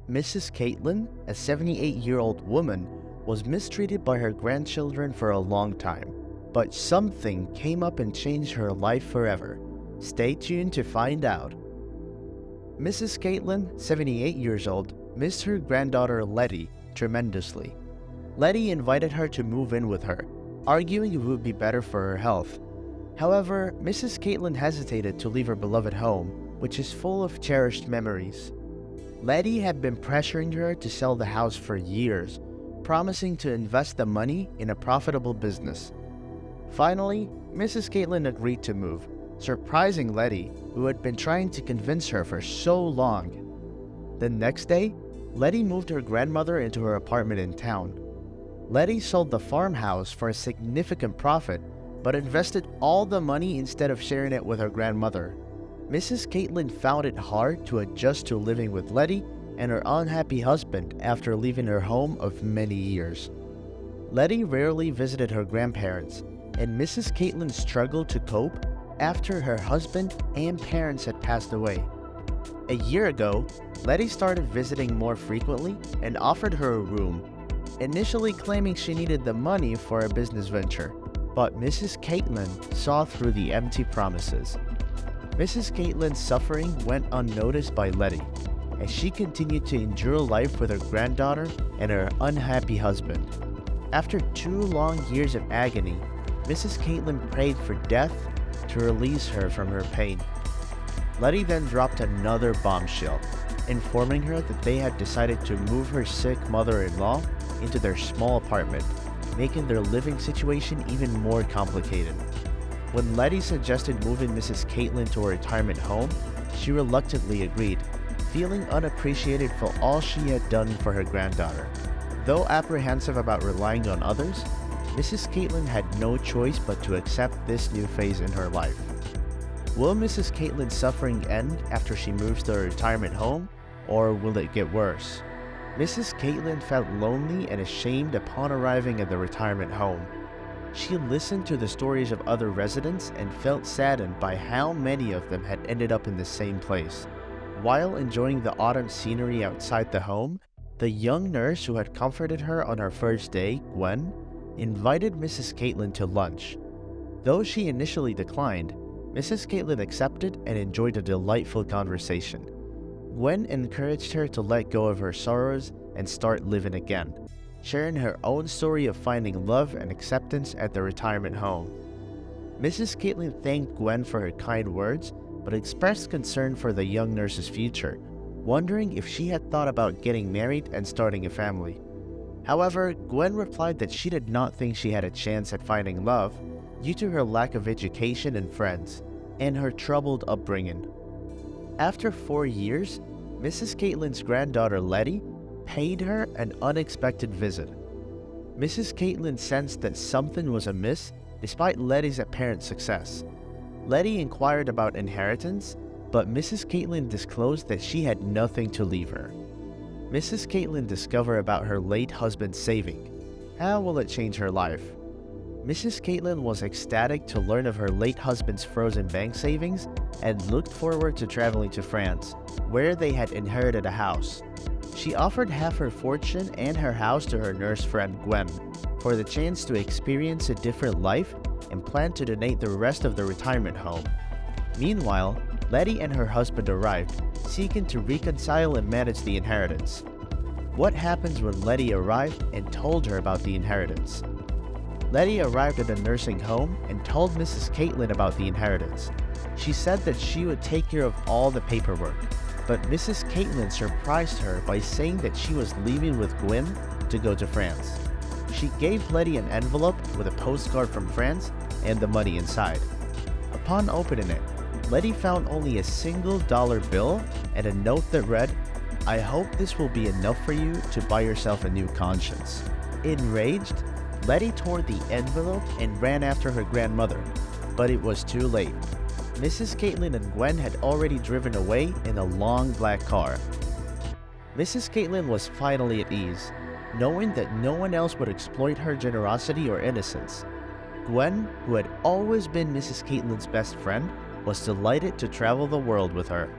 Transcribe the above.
Mrs. Caitlyn, a 78-year-old woman, was mistreated by her grandchildren for a long time, but something came up and changed her life forever. Stay tuned to find out. Mrs. Caitlyn, 78 years old, missed her granddaughter Lety tremendously. Lety invited her to move in with her, arguing it would be better for her health. However, Mrs. Caitlyn hesitated to leave her beloved home, which is full of cherished memories. Lety had been pressuring her to sell the house for years, promising to invest the money in a profitable business. Finally, Mrs. Caitlyn agreed to move, surprising Lety, who had been trying to convince her for so long. The next day, Lety moved her grandmother into her apartment in town. Lety sold the farmhouse for a significant profit, but invested all the money instead of sharing it with her grandmother. Mrs. Caitlyn found it hard to adjust to living with Lety and her unhappy husband after leaving her home of many years. Lety rarely visited her grandparents, and Mrs. Caitlyn struggled to cope after her husband and parents had passed away. A year ago, Lety started visiting more frequently and offered her a room, initially claiming she needed the money for a business venture. But Mrs. Caitlyn saw through the empty promises. Mrs. Caitlyn's suffering went unnoticed by Lety, as she continued to endure life with her granddaughter and her unhappy husband. After 2 long years of agony, Mrs. Caitlyn prayed for death to release her from her pain. Lety then dropped another bombshell, informing her that they had decided to move her sick mother-in-law into their small apartment, making their living situation even more complicated. When Lety suggested moving Mrs. Caitlyn to a retirement home, she reluctantly agreed, feeling unappreciated for all she had done for her granddaughter. Though apprehensive about relying on others, Mrs. Caitlyn had no choice but to accept this new phase in her life. Will Mrs. Caitlyn's suffering end after she moves to a retirement home, or will it get worse? Mrs. Caitlyn felt lonely and ashamed upon arriving at the retirement home. She listened to the stories of other residents and felt saddened by how many of them had ended up in the same place. While enjoying the autumn scenery outside the home, the young nurse who had comforted her on her first day, Gwen, invited Mrs. Caitlyn to lunch. Though she initially declined, Mrs. Caitlyn accepted and enjoyed a delightful conversation. Gwen encouraged her to let go of her sorrows and start living again, sharing her own story of finding love and acceptance at the retirement home. Mrs. Caitlyn thanked Gwen for her kind words, but expressed concern for the young nurse's future, wondering if she had thought about getting married and starting a family. However, Gwen replied that she did not think she had a chance at finding love due to her lack of education and friends, and her troubled upbringing. After 4 years, Mrs. Caitlyn's granddaughter Lety paid her an unexpected visit. Mrs. Caitlyn sensed that something was amiss despite Lety's apparent success. Lety inquired about inheritance, but Mrs. Caitlyn disclosed that she had nothing to leave her. Mrs. Caitlyn discovered about her late husband's saving. How will it change her life? Mrs. Caitlyn was ecstatic to learn of her late husband's frozen bank savings and looked forward to traveling to France, where they had inherited a house. She offered half her fortune and her house to her nurse friend Gwen for the chance to experience a different life and planned to donate the rest of the retirement home. Meanwhile, Lety and her husband arrived, seeking to reconcile and manage the inheritance. What happens when Lety arrived and told her about the inheritance? Lety arrived at a nursing home and told Mrs. Caitlyn about the inheritance. She said that she would take care of all the paperwork, but Mrs. Caitlyn surprised her by saying that she was leaving with Gwen to go to France. She gave Lety an envelope with a postcard from France and the money inside. Upon opening it, Lety found only a single dollar bill and a note that read, "I hope this will be enough for you to buy yourself a new conscience." Enraged, Lety tore the envelope and ran after her grandmother, but it was too late. Mrs. Caitlyn and Gwen had already driven away in a long black car. Mrs. Caitlyn was finally at ease, knowing that no one else would exploit her generosity or innocence. Gwen, who had always been Mrs. Caitlyn's best friend, was delighted to travel the world with her.